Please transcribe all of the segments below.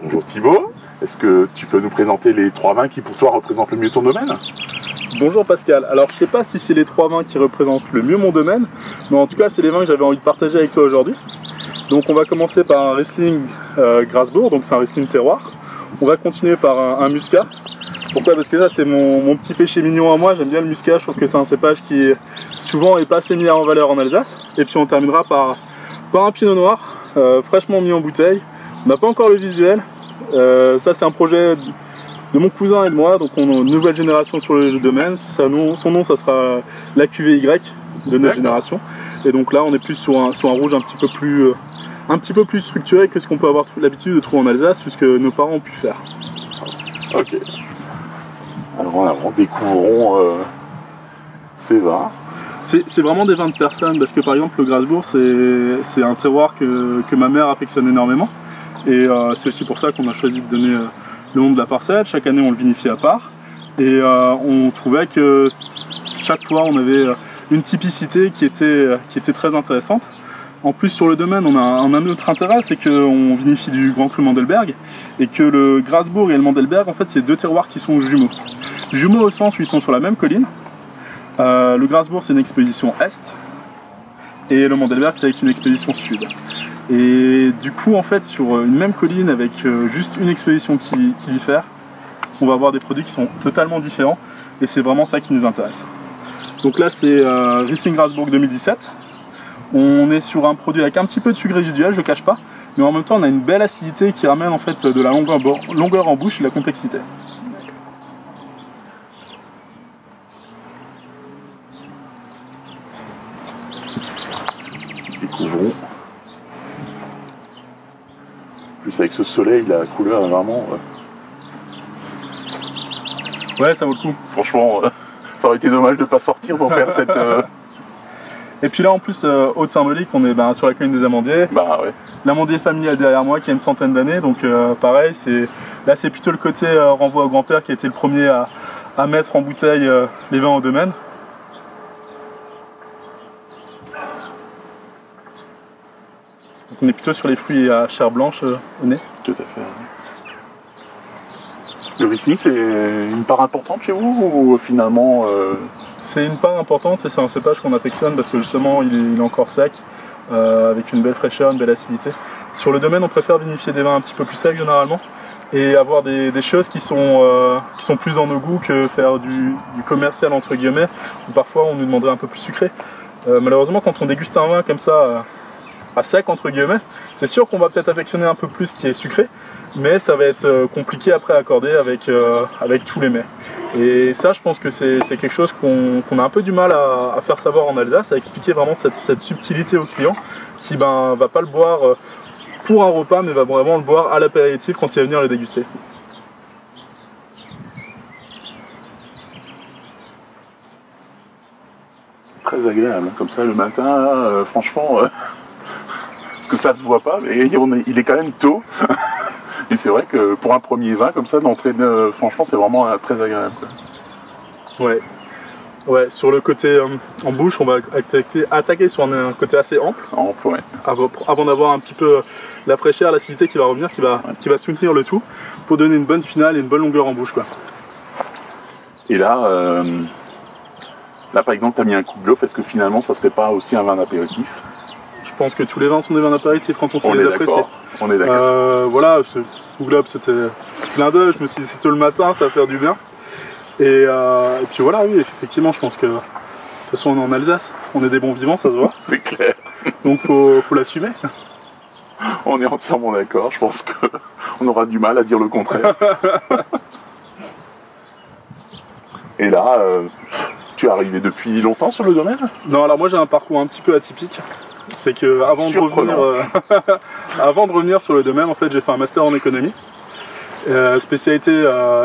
Bonjour Thibaut, est-ce que tu peux nous présenter les 3 vins qui pour toi représentent le mieux ton domaine? Bonjour Pascal, alors je sais pas si c'est les 3 vins qui représentent le mieux mon domaine, mais en tout cas c'est les vins que j'avais envie de partager avec toi aujourd'hui. Donc on va commencer par un Riesling Grasbourg, donc c'est un Riesling terroir. On va continuer par un Muscat. Pourquoi? Parce que ça c'est mon petit péché mignon à moi, j'aime bien le Muscat, je trouve que c'est un cépage qui souvent est pas assez mis en valeur en Alsace. Et puis on terminera par un Pinot Noir, fraîchement mis en bouteille. On n'a pas encore le visuel, ça c'est un projet de mon cousin et de moi, donc on a une nouvelle génération sur le domaine. Son nom ça sera la cuvée Y de notre génération. Et donc là on est plus sur un rouge un petit peu plus structuré que ce qu'on peut avoir l'habitude de trouver en Alsace, puisque nos parents ont pu faire. Ok. Alors découvrons ces vins. C'est vraiment des vins de personnes, parce que par exemple le Grasbourg c'est un terroir que ma mère affectionne énormément. Et c'est aussi pour ça qu'on a choisi de donner le nom de la parcelle. Chaque année on le vinifie à part. Et on trouvait que chaque fois on avait une typicité qui était très intéressante. En plus sur le domaine on a un autre intérêt, c'est qu'on vinifie du Grand Cru Mandelberg. Et que le Grasbourg et le Mandelberg en fait c'est 2 terroirs qui sont jumeaux. Jumeaux au sens où ils sont sur la même colline. Le Grasbourg c'est une exposition est. Et le Mandelberg c'est avec une exposition sud. Et du coup en fait sur une même colline avec juste une exposition qui diffère, on va avoir des produits qui sont totalement différents et c'est vraiment ça qui nous intéresse. Donc là c'est Riesling Grasbourg 2017. On est sur un produit avec un petit peu de sucre résiduel, je ne cache pas, mais en même temps on a une belle acidité qui ramène en fait de la longueur en bouche et de la complexité. Découvrons. Plus avec ce soleil, la couleur est vraiment... Ouais, ça vaut le coup. Franchement, ça aurait été dommage de ne pas sortir pour faire cette... Et puis là en plus, haute symbolique, on est sur la colline des Amandiers. Bah ouais. L'amandier familial derrière moi qui a une centaine d'années, donc pareil, là c'est plutôt le côté renvoi au grand-père qui a été le premier à mettre en bouteille les vins au domaine. Donc on est plutôt sur les fruits à chair blanche au nez. Tout à fait. Le Riesling, c'est une part importante chez vous ou finalement C'est une part importante, c'est un cépage qu'on affectionne parce que justement il est encore sec, avec une belle fraîcheur, une belle acidité. Sur le domaine on préfère vinifier des vins un petit peu plus secs généralement et avoir des choses qui sont plus dans nos goûts que faire du commercial entre guillemets, où parfois on nous demanderait un peu plus sucré. Malheureusement quand on déguste un vin comme ça à sec entre guillemets, c'est sûr qu'on va peut-être affectionner un peu plus ce qui est sucré, mais ça va être compliqué après à accorder avec tous les mets. Et ça je pense que c'est quelque chose qu'on a un peu du mal à faire savoir en Alsace, à expliquer vraiment cette subtilité au client qui va pas le boire pour un repas, mais va vraiment le boire à l'apéritif quand il va venir le déguster. Très agréable, comme ça le matin, franchement... Parce que ça se voit pas, mais il est quand même tôt. Et c'est vrai que pour un premier vin comme ça, d'entrée, franchement, c'est vraiment très agréable, quoi. Ouais, sur le côté en bouche, on va attaquer sur un côté assez ample. Ample, ouais. Avant d'avoir un petit peu la fraîcheur, l'acidité qui va revenir, qui va soutenir le tout, pour donner une bonne finale et une bonne longueur en bouche, quoi. Et là, par exemple, tu as mis un coup de bluff, est-ce que finalement, ça serait pas aussi un vin d'apéritif? Je pense que tous les vins sont des vins d'apéritif quand on sait les apprécier. On est d'accord. Voilà, ce globe c'était un petit clin d'œil, je me suis dit c'est tôt le matin, ça va faire du bien. Et puis voilà, oui, effectivement, je pense que de toute façon on est en Alsace, on est des bons vivants, ça se voit. C'est clair. Donc faut l'assumer. On est entièrement d'accord, je pense qu'on aura du mal à dire le contraire. Et là, tu es arrivé depuis longtemps sur le domaine? Non, alors moi j'ai un parcours un petit peu atypique. C'est que avant de revenir sur le domaine, en fait, j'ai fait un master en économie, spécialité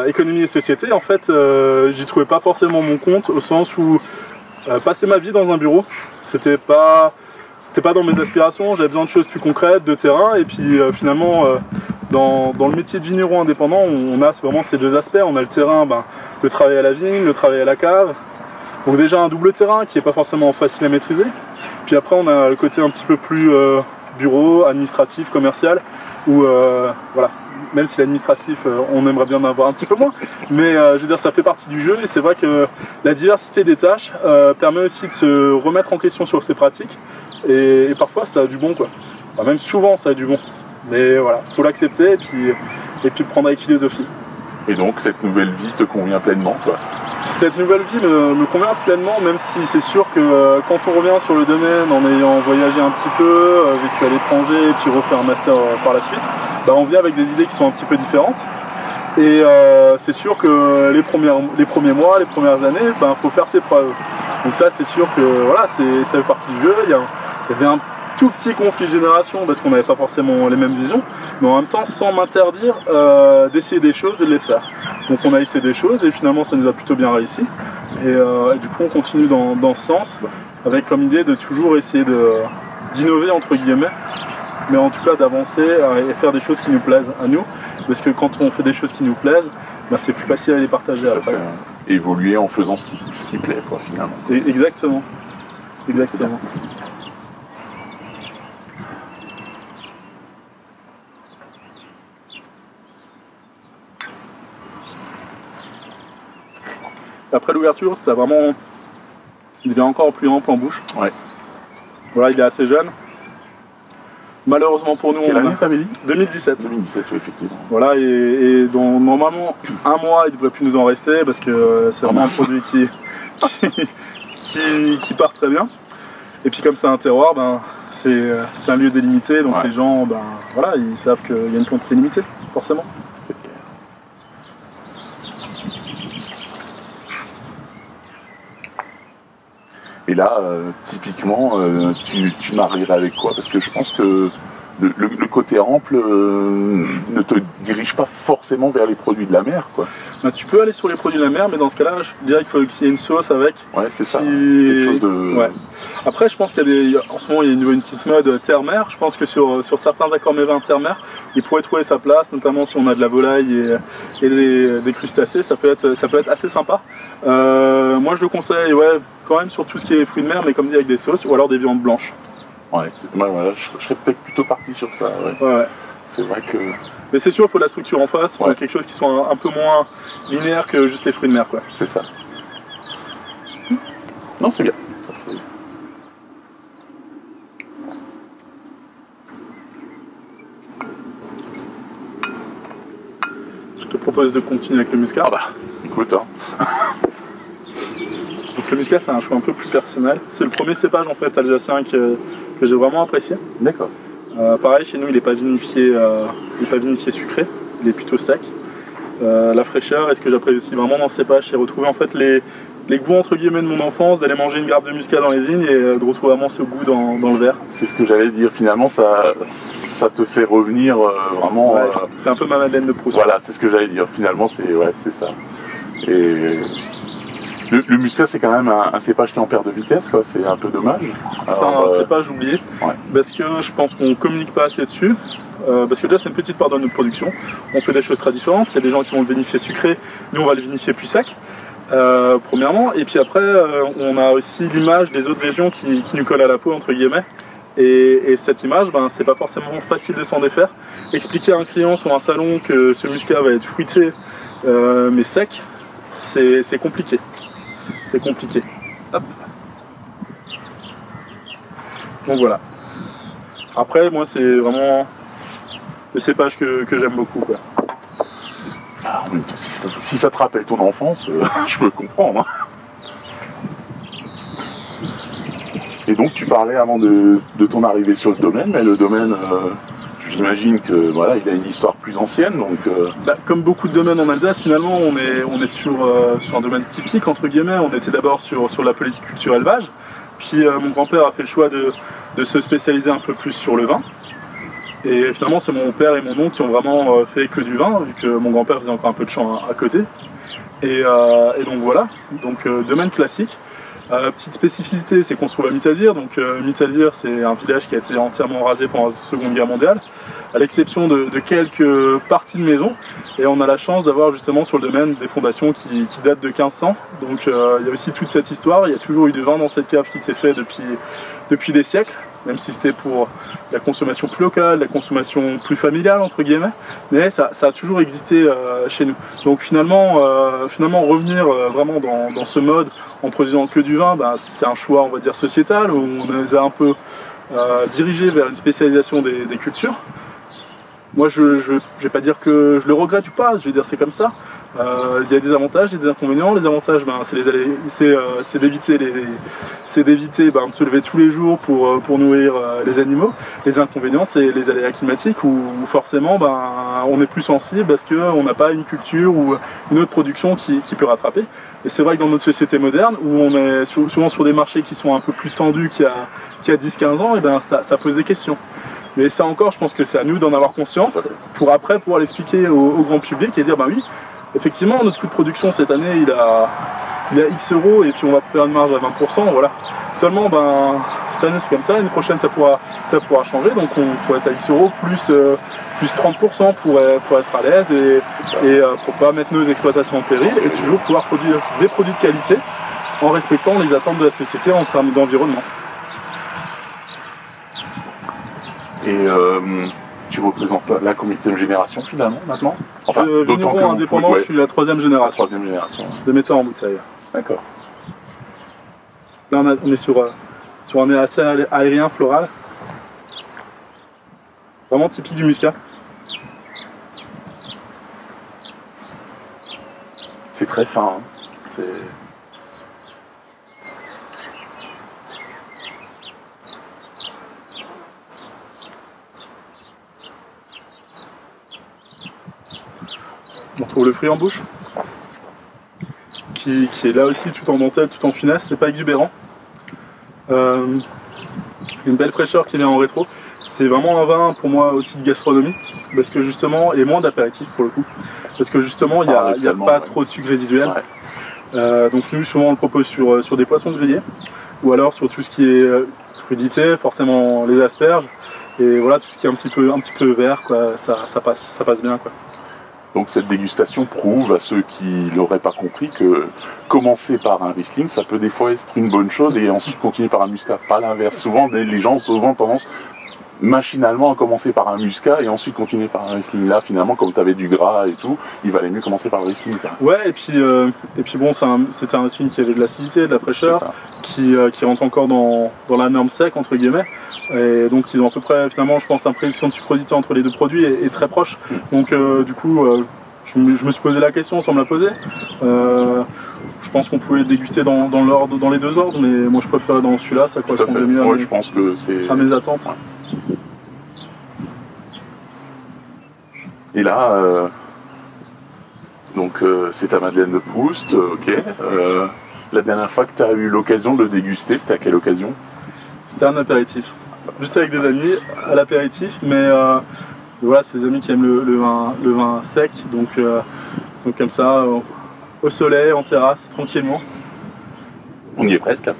économie et société. En fait, j'y trouvais pas forcément mon compte au sens où passer ma vie dans un bureau, c'était pas dans mes aspirations. J'avais besoin de choses plus concrètes, de terrain, et puis finalement, dans le métier de vigneron indépendant, on a vraiment ces 2 aspects. On a le terrain, le travail à la vigne, le travail à la cave. Donc déjà un double terrain qui n'est pas forcément facile à maîtriser. Puis après on a le côté un petit peu plus bureau, administratif, commercial, où voilà, même si l'administratif, on aimerait bien en avoir un petit peu moins, mais je veux dire, ça fait partie du jeu, et c'est vrai que la diversité des tâches permet aussi de se remettre en question sur ses pratiques, et parfois ça a du bon, quoi. Enfin, même souvent ça a du bon, mais voilà, faut l'accepter, et puis le prendre avec philosophie. Et donc cette nouvelle vie te convient pleinement, quoi? Cette nouvelle vie me convient pleinement, même si c'est sûr que quand on revient sur le domaine en ayant voyagé un petit peu, vécu à l'étranger et puis refait un master par la suite, bah on vient avec des idées qui sont un petit peu différentes. Et c'est sûr que les premiers mois, les premières années, bah, faut faire ses preuves. Donc ça c'est sûr que voilà, ça fait partie du jeu. Il y avait un tout petit conflit de génération parce qu'on n'avait pas forcément les mêmes visions, mais en même temps sans m'interdire d'essayer des choses et de les faire. Donc on a essayé des choses et finalement ça nous a plutôt bien réussi. Et du coup on continue dans ce sens, avec comme idée de toujours essayer d'innover entre guillemets, mais en tout cas d'avancer et faire des choses qui nous plaisent à nous, parce que quand on fait des choses qui nous plaisent, bah, c'est plus facile à les partager après. Évoluer en faisant ce qui plaît, quoi, finalement. Et exactement. Exactement. Après l'ouverture, ça vraiment, il devient encore plus ample en bouche. Ouais. Voilà, il est assez jeune. Malheureusement pour nous, quelle année t'avais dit? 2017. 2017, oui, effectivement. Voilà, et donc normalement, un mois, il ne devrait plus nous en rester parce que c'est vraiment un produit qui part très bien. Et puis comme c'est un terroir, ben, c'est un lieu délimité, donc les gens, ben, voilà, ils savent qu'il y a une quantité limitée, forcément. Et là, typiquement, tu marierais avec quoi? Parce que je pense que le côté ample ne te dirige pas forcément vers les produits de la mer, quoi. Ben, tu peux aller sur les produits de la mer, mais dans ce cas-là, je dirais qu'il faut qu'il y ait une sauce avec. Ouais, c'est ça. Quelque chose de... Ouais. Après, je pense qu'il y a en ce moment, il y a une petite mode terre-mer. Je pense que sur certains accords mévins terre-mer, il pourrait trouver sa place, notamment si on a de la volaille et des crustacés, ça peut être assez sympa. Moi, je le conseille, ouais, quand même sur tout ce qui est fruits de mer, mais comme dit avec des sauces, ou alors des viandes blanches. Ouais, voilà, je serais peut-être plutôt parti sur ça. Ouais. C'est vrai que... Mais c'est sûr, il faut la structure en face, il faut quelque chose qui soit un peu moins linéaire que juste les fruits de mer, quoi. C'est ça. Non, c'est bien. Je te propose de continuer avec le muscat. Ah bah, écoute, hein. Donc le muscat, c'est un choix un peu plus personnel. C'est le premier cépage en fait alsacien que j'ai vraiment apprécié. D'accord. Pareil, chez nous, il n'est pas vinifié, sucré, il est plutôt sec. La fraîcheur, et ce que j'apprécie vraiment dans ce cépage, c'est retrouver en fait les goûts entre guillemets de mon enfance, d'aller manger une grappe de muscat dans les vignes et de retrouver vraiment ce goût dans le verre. C'est ce que j'allais dire, finalement ça te fait revenir vraiment... Ouais, c'est un peu ma Madeleine de Proust. Voilà, c'est ce que j'allais dire, finalement c'est ça. Et le muscat c'est quand même un cépage qui en perd de vitesse, quoi. C'est un peu dommage. C'est un cépage oublié, parce que je pense qu'on ne communique pas assez dessus. Parce que déjà c'est une petite part de notre production, on fait des choses très différentes, il y a des gens qui vont le vinifier sucré, nous on va le vinifier plus sec, premièrement, et puis après on a aussi l'image des autres régions qui nous colle à la peau entre guillemets, et cette image, ben, c'est pas forcément facile de s'en défaire. Expliquer à un client sur un salon que ce muscat va être fruité mais sec, c'est compliqué, Hop. Donc voilà. Après moi c'est vraiment le cépage que j'aime beaucoup, quoi. Ah, si ça te rappelle ton enfance, je peux comprendre. Hein. Et donc tu parlais avant de ton arrivée sur le domaine, mais le domaine, j'imagine que voilà, il a une histoire plus ancienne, donc. Bah, comme beaucoup de domaines en Alsace, finalement, on est sur un domaine typique entre guillemets. On était d'abord sur la polyculture élevage, puis mon grand-père a fait le choix de se spécialiser un peu plus sur le vin. Et finalement, c'est mon père et mon oncle qui ont vraiment fait que du vin, vu que mon grand-père faisait encore un peu de champ à côté. Et donc voilà, donc domaine classique. Petite spécificité, c'est qu'on se trouve à Mittelwihr. Donc Mittelwihr, c'est un village qui a été entièrement rasé pendant la Seconde Guerre mondiale, à l'exception de quelques parties de maisons. Et on a la chance d'avoir justement sur le domaine des fondations qui datent de 1500. Donc il y a aussi toute cette histoire, il y a toujours eu du vin dans cette cave qui s'est fait depuis des siècles. même si c'était pour la consommation plus locale, la consommation plus familiale entre guillemets, mais ça a toujours existé chez nous. Donc finalement revenir vraiment dans ce mode en produisant que du vin, ben, c'est un choix on va dire sociétal où on les a un peu dirigés vers une spécialisation des cultures. Moi je vais pas dire que je le regrette ou pas, je vais dire c'est comme ça. Il y a des avantages et des inconvénients. Les avantages, ben, c'est d'éviter de se lever tous les jours pour nourrir les animaux. Les inconvénients, c'est les aléas climatiques où forcément ben, on est plus sensible parce qu'on n'a pas une culture ou une autre production qui peut rattraper. Et c'est vrai que dans notre société moderne, où on est souvent sur des marchés qui sont un peu plus tendus qu'il y a 10-15 ans, et ben, ça pose des questions. Mais ça encore, je pense que c'est à nous d'en avoir conscience pour après pouvoir l'expliquer au grand public et dire ben oui, effectivement, notre coût de production cette année, il a X euros et puis on va faire une marge à 20%, voilà. Seulement, ben, cette année c'est comme ça, l'année prochaine ça pourra changer, donc il faut être à X euros plus 30% pour être à l'aise et pour pas mettre nos exploitations en péril et toujours pouvoir produire des produits de qualité en respectant les attentes de la société en termes d'environnement. Et tu représentes la combien génération finalement maintenant? Enfin, d'autant que indépendant, je suis la troisième génération. De metteur en bouteille. D'accord. Là on est sur un nez assez aérien, floral. Vraiment typique du muscat. C'est très fin. Hein. On retrouve le fruit en bouche, qui est là aussi tout en dentelle, tout en finesse, c'est pas exubérant. Une belle fraîcheur qui vient en rétro. C'est vraiment un vin pour moi aussi de gastronomie, parce que justement, et moins d'apéritif pour le coup, parce que justement il n'y a pas trop de sucre résiduel. Ouais. Donc nous souvent on le propose sur des poissons grillés, ou alors sur tout ce qui est crudité, forcément les asperges, et voilà tout ce qui est un petit peu vert, quoi, ça passe bien, quoi. Donc cette dégustation prouve à ceux qui l'auraient pas compris que commencer par un Riesling, ça peut des fois être une bonne chose et ensuite continuer par un Muscat. Pas l'inverse. Souvent, les gens ont souvent tendance machinalement à commencer par un Muscat et ensuite continuer par un Riesling. Là, finalement, comme tu avais du gras et tout, il valait mieux commencer par le Riesling. Ouais, et puis bon, c'était un Riesling qui avait de l'acidité, de la fraîcheur, qui rentre encore dans la norme sec, entre guillemets. Et donc ils ont à peu près, finalement, je pense, l'impression de sucrosité entre les deux produits est très proche. Donc du coup, je me suis posé la question sans me la poser. Je pense qu'on pouvait déguster dans les deux ordres, mais moi je préfère dans celui-là, ça correspondait mieux à mes attentes. Ouais. Et là, donc c'est ta Madeleine de Proust, ok. La dernière fois que tu as eu l'occasion de le déguster, c'était à quelle occasion? C'était un apéritif. Juste avec des amis, à l'apéritif, mais voilà, c'est des amis qui aiment le vin sec, donc comme ça, au soleil, en terrasse, tranquillement. On y est presque.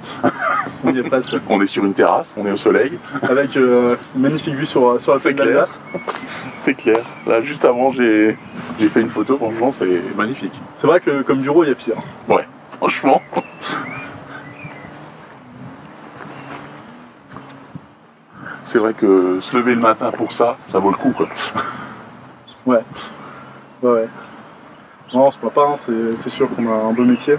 On y est presque. On est sur une terrasse, on est au soleil. Avec une magnifique vue sur la plaine d'Alsace. C'est clair. Là, juste avant, j'ai fait une photo, franchement, c'est magnifique. C'est vrai que comme bureau, il y a pire. Ouais, franchement. C'est vrai que se lever le matin pour ça, ça vaut le coup, quoi. Ouais. Non, on se plaint pas, hein. C'est sûr qu'on a un beau métier.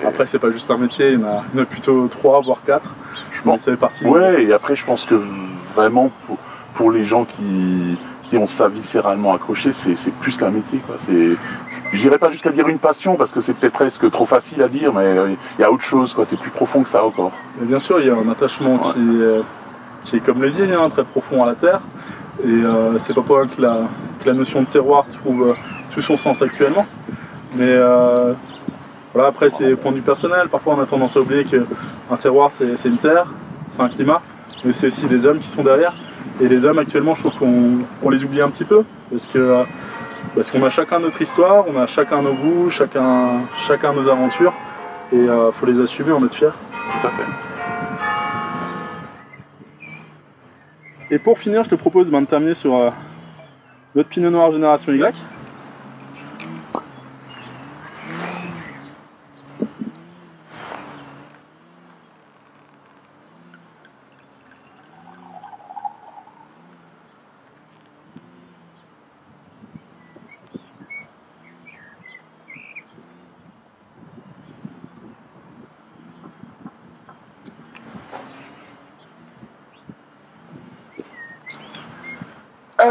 Après, c'est pas juste un métier, il y en a plutôt 3, voire 4. Je pense. Ça fait partie. Ouais, et après, je pense que vraiment, pour les gens qui ont ça viscéralement accroché, c'est plus qu'un métier, quoi. J'irais pas jusqu'à dire une passion, parce que c'est peut-être presque trop facile à dire, mais il y a autre chose, quoi. C'est plus profond que ça encore. Mais bien sûr, il y a un attachement qui est comme le vieil, hein, très profond à la terre. Et c'est pas pour rien que la notion de terroir trouve tout son sens actuellement. Mais voilà, après c'est point de vue personnel. Parfois on a tendance à oublier qu'un terroir c'est une terre, c'est un climat, mais c'est aussi des hommes qui sont derrière. Et les hommes actuellement, je trouve qu'on les oublie un petit peu, parce qu'on a chacun notre histoire, on a chacun nos goûts, chacun nos aventures, et faut les assumer, en être fiers. Tout à fait. Et pour finir, je te propose de terminer sur notre Pinot Noir Génération Y.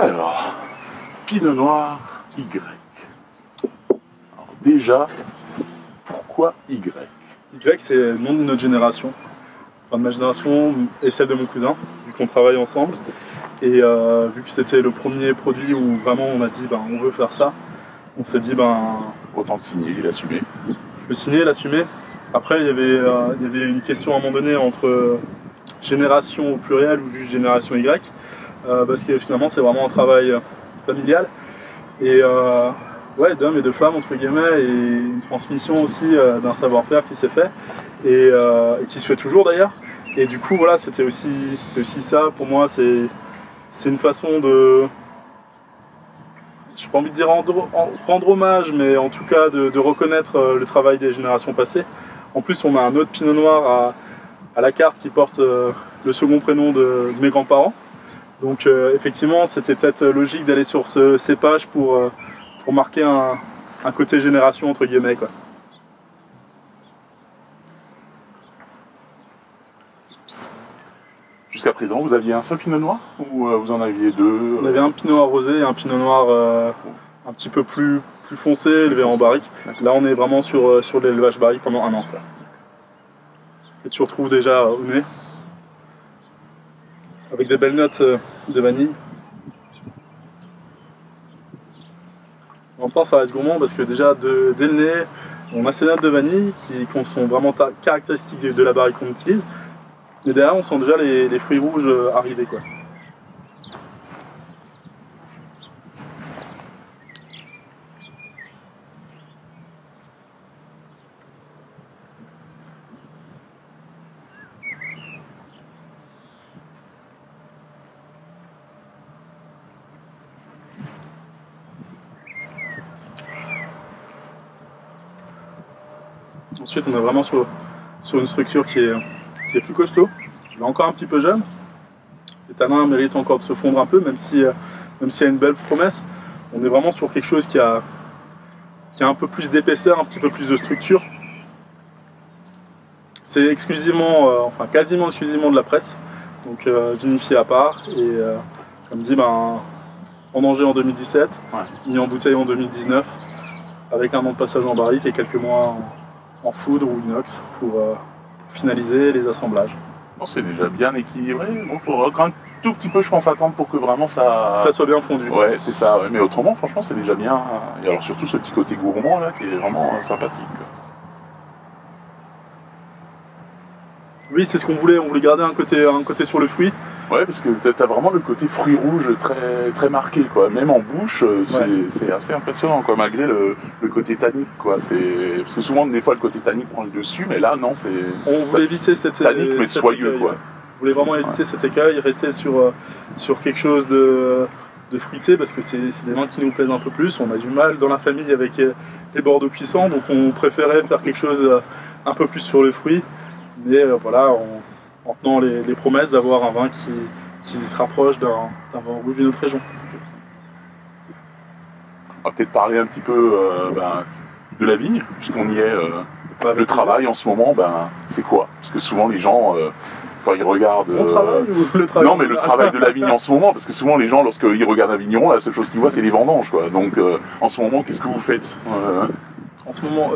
Alors, Pinot Noir Y. Alors déjà, pourquoi Y? Y, c'est le nom de notre génération. Enfin, de ma génération et celle de mon cousin, vu qu'on travaille ensemble. Et vu que c'était le premier produit où vraiment on a dit ben, on veut faire ça, on s'est dit ben. Autant le signer et l'assumer. Le signer, l'assumer. Après, il y avait une question à un moment donné entre génération au pluriel ou juste génération Y. Parce que finalement, c'est vraiment un travail familial. Et ouais, d'hommes et de femmes, entre guillemets, et une transmission aussi d'un savoir-faire qui s'est fait. Et qui se fait toujours d'ailleurs. Et du coup, voilà, c'était aussi ça. Pour moi, c'est une façon de. J'ai pas envie de dire rendre hommage, mais en tout cas de reconnaître le travail des générations passées. En plus, on a un autre Pinot Noir à la carte qui porte le second prénom de mes grands-parents. Donc effectivement, c'était peut-être logique d'aller sur ce cépage pour marquer un côté génération entre guillemets, quoi. Jusqu'à présent, vous aviez un seul Pinot Noir ou vous en aviez deux? On avait un Pinot Noir rosé et un Pinot Noir un petit peu plus foncé, élevé en barrique. Là, on est vraiment sur l'élevage barrique pendant un an, quoi. Et tu retrouves déjà au nez, avec des belles notes de vanille. En même temps, ça reste gourmand parce que déjà, dès le nez, on a ces notes de vanille qui sont vraiment caractéristiques de la barrique qu'on utilise. Et derrière, on sent déjà les fruits rouges arriver, quoi. Ensuite, on est vraiment sur une structure qui est plus costaud. Il est encore un petit peu jeune. Les tanins méritent encore de se fondre un peu, même s'il y a une belle promesse. On est vraiment sur quelque chose qui a un peu plus d'épaisseur, un petit peu plus de structure. C'est exclusivement, enfin quasiment exclusivement de la presse, donc vinifié à part. Et comme dit, ben, vendangé en 2017, ouais. Mis en bouteille en 2019, avec un an de passage en barrique et quelques mois en foudre ou inox pour finaliser les assemblages. Bon, c'est déjà bien équilibré. Bon, il faudra quand même tout petit peu, je pense, attendre pour que vraiment ça soit bien fondu. Ouais, c'est ça. Ouais. Mais autrement, franchement, c'est déjà bien. Et alors surtout ce petit côté gourmand là, qui est vraiment sympathique. Oui, c'est ce qu'on voulait. On voulait garder un côté sur le fruit. Ouais, parce que t'as vraiment le côté fruit rouge très marqué, quoi. Même en bouche, c'est assez impressionnant, quoi, malgré le côté tannique, quoi. Parce que souvent, des fois, le côté tannique prend le dessus, mais là, non, c'est... On voulait éviter cette tannique, mais soyeux, écueil, quoi. Ouais. On voulait vraiment éviter cet écueil, rester sur quelque chose de fruité, parce que c'est des vins qui nous plaisent un peu plus. On a du mal dans la famille avec les Bordeaux puissants, donc on préférait faire quelque chose un peu plus sur le fruit. Mais voilà, en tenant les promesses d'avoir un vin qui se rapproche d'un vin rouge d'une autre région. On va peut-être parler un petit peu de la vigne, puisqu'on y est. Le travail en ce moment, c'est quoi? Parce que souvent les gens, quand ils regardent... Mon travail ou le travail? Non, mais le travail de la vigne en ce moment, parce que souvent les gens, lorsqu'ils regardent un vigneron, la seule chose qu'ils voient, c'est les vendanges, quoi. Donc en ce moment, qu'est-ce que vous faites? En ce moment...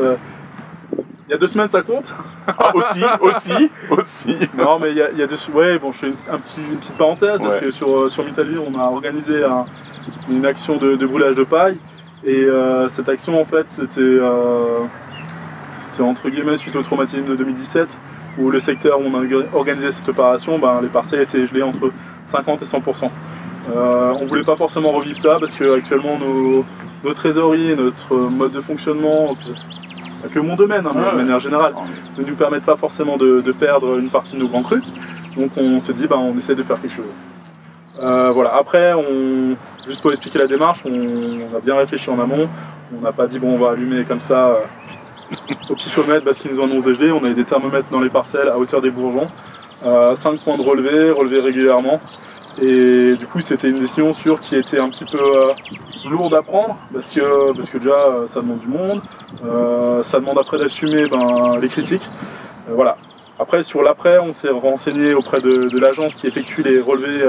Il y a 2 semaines, ça compte? Ah, aussi. Non, mais il y a 2 semaines. Ouais, bon, je fais une petite parenthèse, parce que sur Mitalu, on a organisé une action de brûlage de paille. Et cette action, en fait, c'était entre guillemets suite au traumatisme de 2017, où le secteur où on a organisé cette opération, les parcelles étaient gelées entre 50 et 100%. On voulait pas forcément revivre ça, parce que actuellement nos trésoreries, notre mode de fonctionnement, que mon domaine, de manière générale, ne nous permettent pas forcément de perdre une partie de nos grands crus. Donc on s'est dit, on essaie de faire quelque chose. Voilà. Après, juste pour expliquer la démarche, on a bien réfléchi en amont. On n'a pas dit, on va allumer comme ça au pifomètre parce qu'ils nous en ont dégelé. On a eu des thermomètres dans les parcelles à hauteur des bourgeons. 5 points de relevé régulièrement. Et du coup, c'était une décision qui était un petit peu lourde à prendre parce que déjà, ça demande du monde. Ça demande après d'assumer les critiques. Voilà. Après, sur l'après, on s'est renseigné auprès de l'agence qui effectue les relevés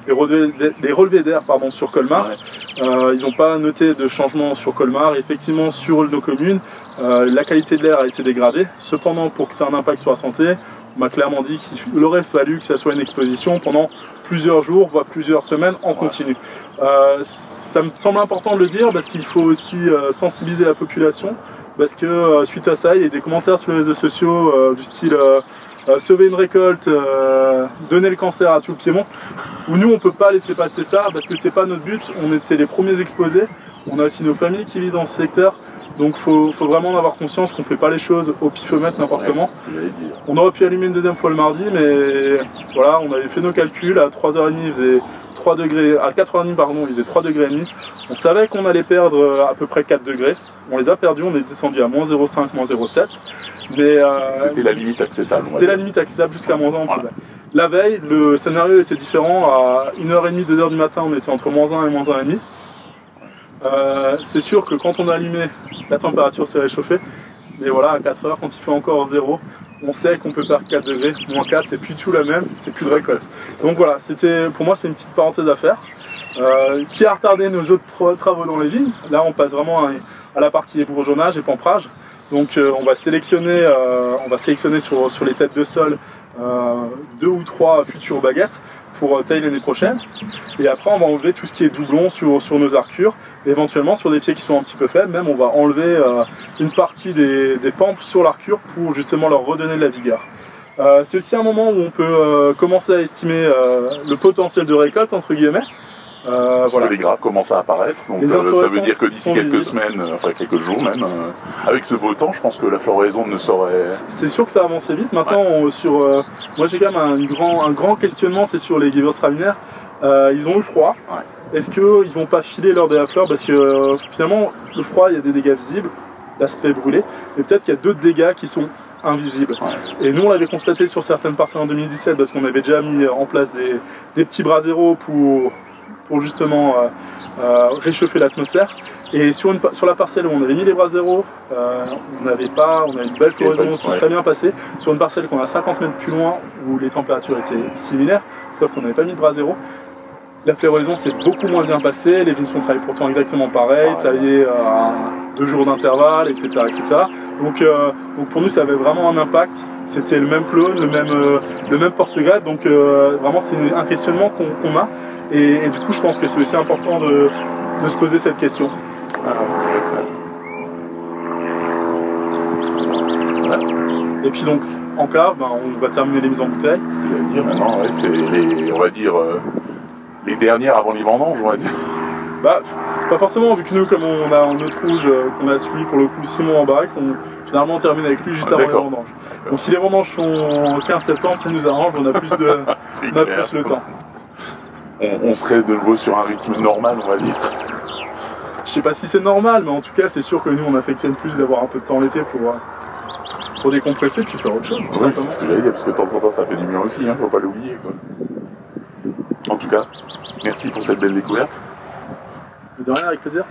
les relevés d'air sur Colmar. Ils n'ont pas noté de changement sur Colmar. Effectivement, sur nos communes, la qualité de l'air a été dégradée. Cependant, pour que ça ait un impact sur la santé, on m'a clairement dit qu'il aurait fallu que ça soit une exposition pendant plusieurs jours, voire plusieurs semaines en continu. Ça me semble important de le dire parce qu'il faut aussi sensibiliser la population, parce que suite à ça, il y a des commentaires sur les réseaux sociaux du style sauver une récolte, donner le cancer à tout le Piémont, où nous on ne peut pas laisser passer ça parce que c'est pas notre but. On était les premiers exposés, on a aussi nos familles qui vivent dans ce secteur. Donc il faut vraiment en avoir conscience qu'on ne fait pas les choses au pifomètre n'importe comment. On aurait pu allumer une deuxième fois le mardi, mais voilà, on avait fait nos calculs, à 3h30 il faisait 3 degrés, à 4h30 pardon, il faisait 3 degrés et demi. On savait qu'on allait perdre à peu près 4 degrés. On les a perdus, on est descendu à moins 0,5, moins 0,7. Mais c'était la limite acceptable. C'était la limite acceptable jusqu'à moins 1. Voilà. La veille, le scénario était différent. À 1h30, 2h du matin, on était entre moins 1 et moins 1,5. C'est sûr que quand on a allumé, la température s'est réchauffée, mais voilà, à 4 heures, quand il fait encore 0, on sait qu'on peut perdre 4 degrés, moins 4, c'est plus tout la même, c'est plus de récolte. Donc voilà, pour moi c'est une petite parenthèse à faire, qui a retardé nos autres travaux dans les vignes. Là on passe vraiment à la partie bourgeonnage et pamprage. Donc on va sélectionner sur les têtes de sol 2 ou 3 futures baguettes pour tailler l'année prochaine. Et après on va enlever tout ce qui est doublon sur nos arcures. Et éventuellement sur des pieds qui sont un petit peu faibles, même on va enlever une partie des pampres sur l'arcure pour justement leur redonner de la vigueur. C'est aussi un moment où on peut commencer à estimer le potentiel de récolte entre guillemets. Voilà. Les grappes commencent à apparaître, donc ça veut dire que d'ici quelques semaines, enfin quelques jours même, avec ce beau temps, je pense que la floraison ne saurait... C'est sûr que ça avance vite. Maintenant, moi j'ai quand même un grand questionnement, c'est sur les Gewürztraminer. Ils ont eu froid. Ouais. Est-ce qu'ils ne vont pas filer l'heure de la fleur? Parce que finalement, le froid, il y a des dégâts visibles, l'aspect brûlé, mais peut-être qu'il y a d'autres dégâts qui sont invisibles. Ouais. Et nous, on l'avait constaté sur certaines parcelles en 2017, parce qu'on avait déjà mis en place des petits braseros pour justement réchauffer l'atmosphère. Et sur la parcelle où on avait mis les braseros, on a une belle floraison, c'est très bien passé. Sur une parcelle qu'on a 50 mètres plus loin, où les températures étaient similaires, sauf qu'on n'avait pas mis de braseros, la floraison s'est beaucoup moins bien passée, les vignes sont travaillées pourtant exactement pareil, taillées à 2 jours d'intervalle, etc., etc. Donc pour nous ça avait vraiment un impact, c'était le même clone, le même porte-grade, donc vraiment c'est un questionnement qu'on a, et du coup je pense que c'est aussi important de se poser cette question. Et puis donc en cave, on va terminer les mises en bouteille. Ce qu'il va dire maintenant, ouais, c'est on va dire les dernières avant les vendanges, on va dire. Bah, pas forcément, vu que nous, comme on a un autre rouge qu'on a suivi pour le coup 6 mois en barrique, généralement on termine avec lui juste avant les vendanges. Donc si les vendanges sont 15 septembre, ça nous arrange, on a plus le temps. On serait de nouveau sur un rythme normal, on va dire. Je sais pas si c'est normal, mais en tout cas c'est sûr que nous on affectionne plus d'avoir un peu de temps l'été pour décompresser puis faire autre chose. Oui, c'est ce que j'allais dire, parce que de temps en temps ça fait du bien aussi, faut pas l'oublier. En tout cas, merci pour cette belle découverte. De rien, avec plaisir.